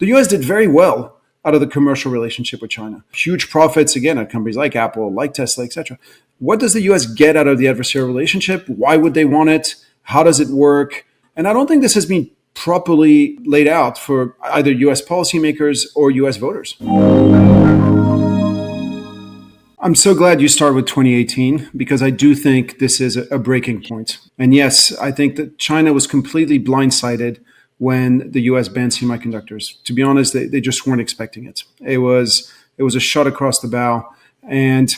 The US did very well out of the commercial relationship with China. Huge profits, again, at companies like Apple, like Tesla, etc. What does the US get out of the adversarial relationship? Why would they want it? How does it work? And I don't think this has been properly laid out for either US policymakers or US voters. I'm so glad you start with 2018 because I do think this is a breaking point. And yes, I think that China was completely blindsided when the US banned semiconductors. To be honest, they just weren't expecting it. It was a shot across the bow. And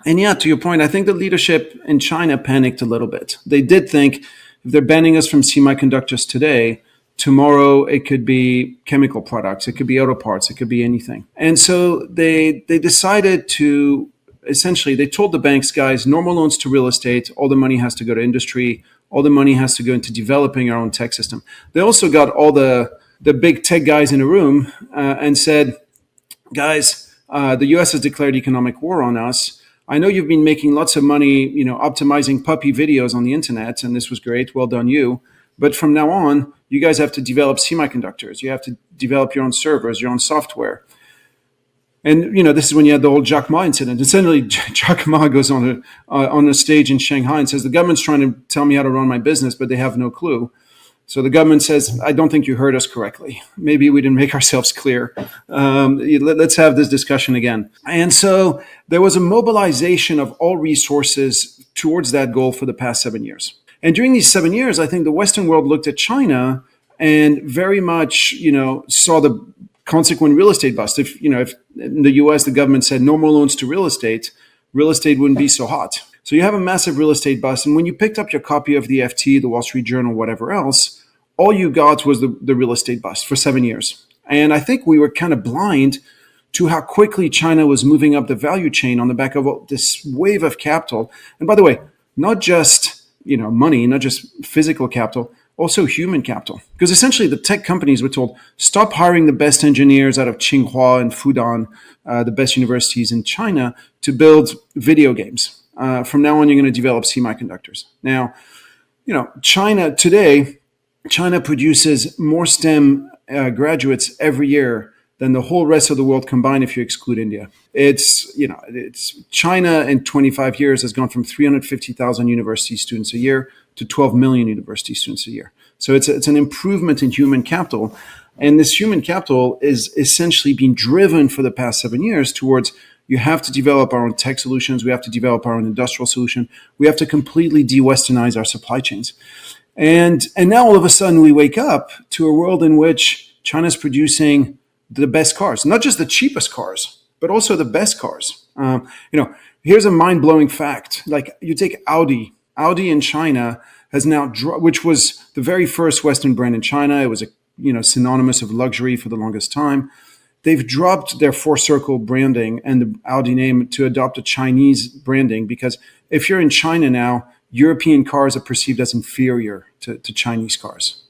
yeah, to your point, I think the leadership in China panicked a little bit. They did think if they're banning us from semiconductors today, tomorrow it could be chemical products, it could be auto parts, it could be anything. And so they decided to essentially, they told the banks, guys, normal loans to real estate, all the money has to go to industry, all the money has to go into developing our own tech system. They also got all the big tech guys in a room and said, guys, the US has declared economic war on us. I know you've been making lots of money, optimizing puppy videos on the internet, and this was great. Well done, you. But from now on, you guys have to develop semiconductors. You have to develop your own servers, your own software. And, this is when you had the whole Jack Ma incident. And suddenly Jack Ma goes on a stage in Shanghai and says, the government's trying to tell me how to run my business, but they have no clue. So the government says, I don't think you heard us correctly. Maybe we didn't make ourselves clear. Let's have this discussion again. And so there was a mobilization of all resources towards that goal for the past 7 years. And during these 7 years, I think the Western world looked at China and very much, saw the consequent real estate bust. If in the US, the government said no more loans to real estate wouldn't be so hot. So you have a massive real estate bust. And when you picked up your copy of the FT, the Wall Street Journal, whatever else, all you got was the real estate bust for 7 years. And I think we were kind of blind to how quickly China was moving up the value chain on the back of this wave of capital. And by the way, not just money, not just physical capital, also human capital. Because essentially the tech companies were told, stop hiring the best engineers out of Tsinghua and Fudan, the best universities in China, to build video games. From now on, you're going to develop semiconductors. Now, China produces more STEM graduates every year than the whole rest of the world combined if you exclude India. It's China in 25 years has gone from 350,000 university students a year to 12 million university students a year. So it's an improvement in human capital. And this human capital is essentially being driven for the past 7 years towards you have to develop our own tech solutions. We have to develop our own industrial solution. We have to completely de-Westernize our supply chains. And now all of a sudden we wake up to a world in which China's producing the best cars, not just the cheapest cars, but also the best cars. Here's a mind-blowing fact. Like you take Audi in China has now, which was the very first Western brand in China. It was synonymous of luxury for the longest time. They've dropped their four-circle branding and the Audi name to adopt a Chinese branding because if you're in China now, European cars are perceived as inferior to Chinese cars.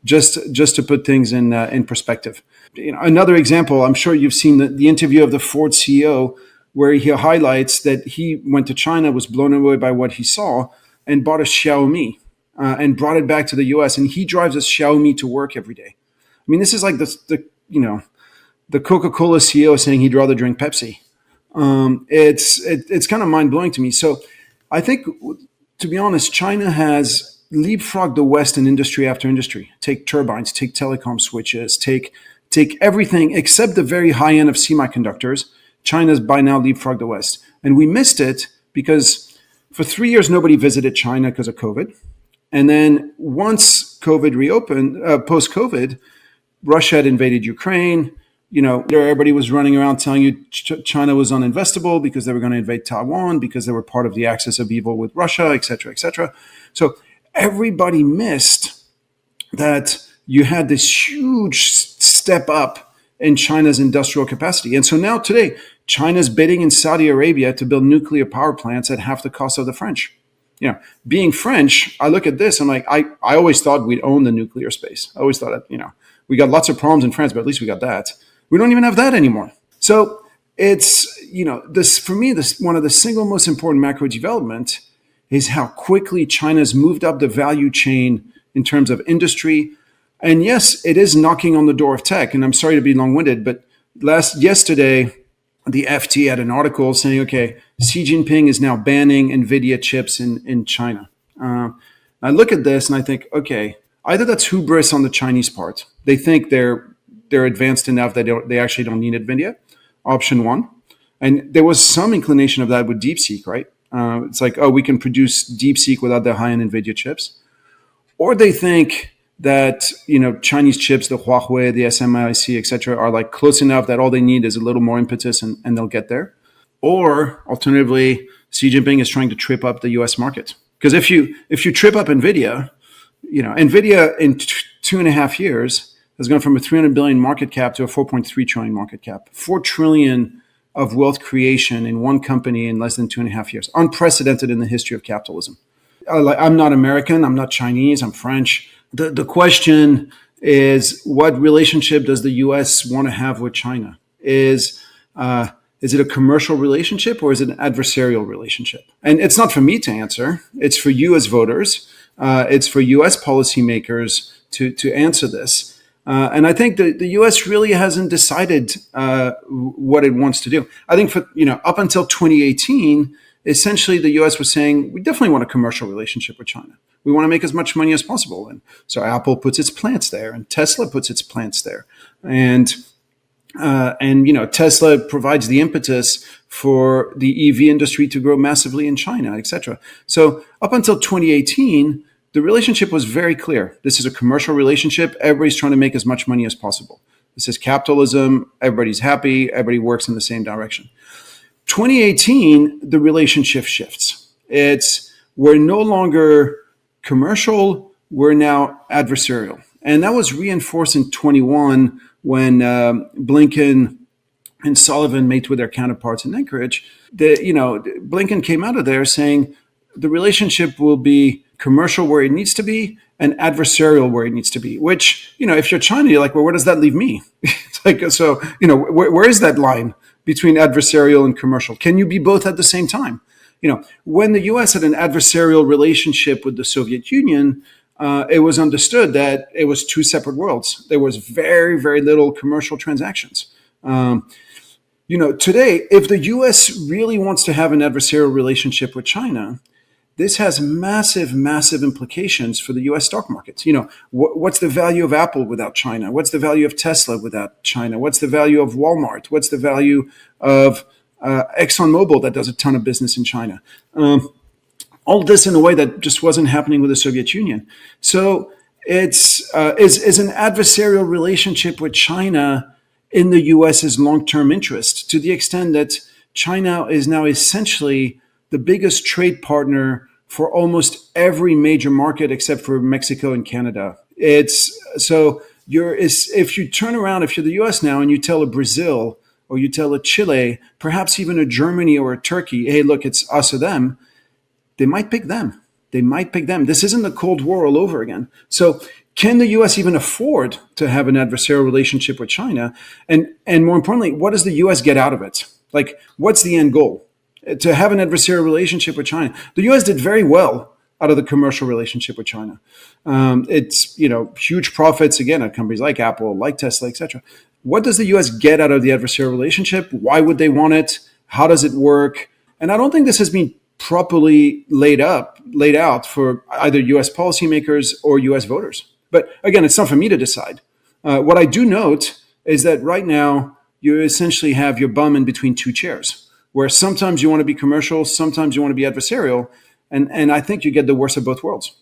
Just to put things in perspective. Another example, I'm sure you've seen the interview of the Ford CEO where he highlights that he went to China, was blown away by what he saw, and bought a Xiaomi and brought it back to the US. And he drives a Xiaomi to work every day. I mean, this is like the Coca-Cola CEO saying he'd rather drink Pepsi. It's kind of mind-blowing to me. So I think, to be honest, China has leapfrogged the West in industry after industry. Take turbines, take telecom switches, take everything except the very high end of semiconductors. China's by now leapfrogged the West. And we missed it because for 3 years, nobody visited China because of COVID. And then once COVID reopened, post-COVID, Russia had invaded Ukraine. Everybody was running around telling you China was uninvestable because they were going to invade Taiwan, because they were part of the axis of evil with Russia, et cetera, et cetera. So everybody missed that you had this huge step up in China's industrial capacity. And so now today, China's bidding in Saudi Arabia to build nuclear power plants at half the cost of the French. Being French, I look at this, I'm like, I always thought we'd own the nuclear space. I always thought that, we got lots of problems in France, but at least we got that. We don't even have that anymore. So it's, this for me, this one of the single most important macro development is how quickly China's moved up the value chain in terms of industry, And yes, it is knocking on the door of tech. And I'm sorry to be long-winded, but yesterday, the FT had an article saying, okay, Xi Jinping is now banning NVIDIA chips in China. I look at this and I think, okay, either that's hubris on the Chinese part. They think they're advanced enough that they actually don't need NVIDIA. Option one. And there was some inclination of that with DeepSeek, right? It's like, oh, we can produce DeepSeek without the high-end NVIDIA chips. Or they think that, Chinese chips, the Huawei, the SMIC, et cetera, are like close enough that all they need is a little more impetus and they'll get there. Or alternatively, Xi Jinping is trying to trip up the US market. Because if you trip up NVIDIA, NVIDIA in 2.5 years has gone from a 300 billion market cap to a 4.3 trillion market cap. 4 trillion of wealth creation in one company in less than 2.5 years. Unprecedented in the history of capitalism. I'm not American, I'm not Chinese, I'm French. The question is, what relationship does the US want to have with China? Is it a commercial relationship or is it an adversarial relationship? And it's not for me to answer. It's for you as voters. It's for US policymakers to answer this. And I think the U.S. really hasn't decided what it wants to do. I think up until 2018, essentially the U.S. was saying, we definitely want a commercial relationship with China. We want to make as much money as possible. And so Apple puts its plants there and Tesla puts its plants there. And Tesla provides the impetus for the EV industry to grow massively in China, et cetera. So up until 2018, the relationship was very clear. This is a commercial relationship. Everybody's trying to make as much money as possible. This is capitalism. Everybody's happy. Everybody works in the same direction. 2018, the relationship shifts. We're no longer commercial. We're now adversarial. And that was reinforced in 21 when Blinken and Sullivan met with their counterparts in Anchorage. Blinken came out of there saying the relationship will be commercial where it needs to be and adversarial where it needs to be, which, if you're China, you're like, well, where does that leave me? It's like, so, where is that line between adversarial and commercial? Can you be both at the same time? When the US had an adversarial relationship with the Soviet Union, it was understood that it was two separate worlds. There was very, very little commercial transactions. Today, if the US really wants to have an adversarial relationship with China, this has massive, massive implications for the U.S. stock markets. What's the value of Apple without China? What's the value of Tesla without China? What's the value of Walmart? What's the value of ExxonMobil that does a ton of business in China? All this in a way that just wasn't happening with the Soviet Union. So is an adversarial relationship with China in the U.S.'s long-term interest, to the extent that China is now essentially the biggest trade partner for almost every major market except for Mexico and Canada. If you turn around, if you're the US now and you tell a Brazil or you tell a Chile, perhaps even a Germany or a Turkey, hey, look, it's us or them, they might pick them. This isn't the Cold War all over again. So can the US even afford to have an adversarial relationship with China? And more importantly, what does the US get out of it? Like, what's the end goal? To have an adversarial relationship with China. The U.S. did very well out of the commercial relationship with China. It's huge profits again at companies like Apple, like Tesla, etc. What does the U.S. get out of the adversarial relationship? Why would they want it? How does it work? And I don't think this has been properly laid out for either U.S. policymakers or U.S. voters. But again, it's not for me to decide. What I do note is that right now you essentially have your bum in between two chairs, where sometimes you want to be commercial, sometimes you want to be adversarial, and I think you get the worst of both worlds.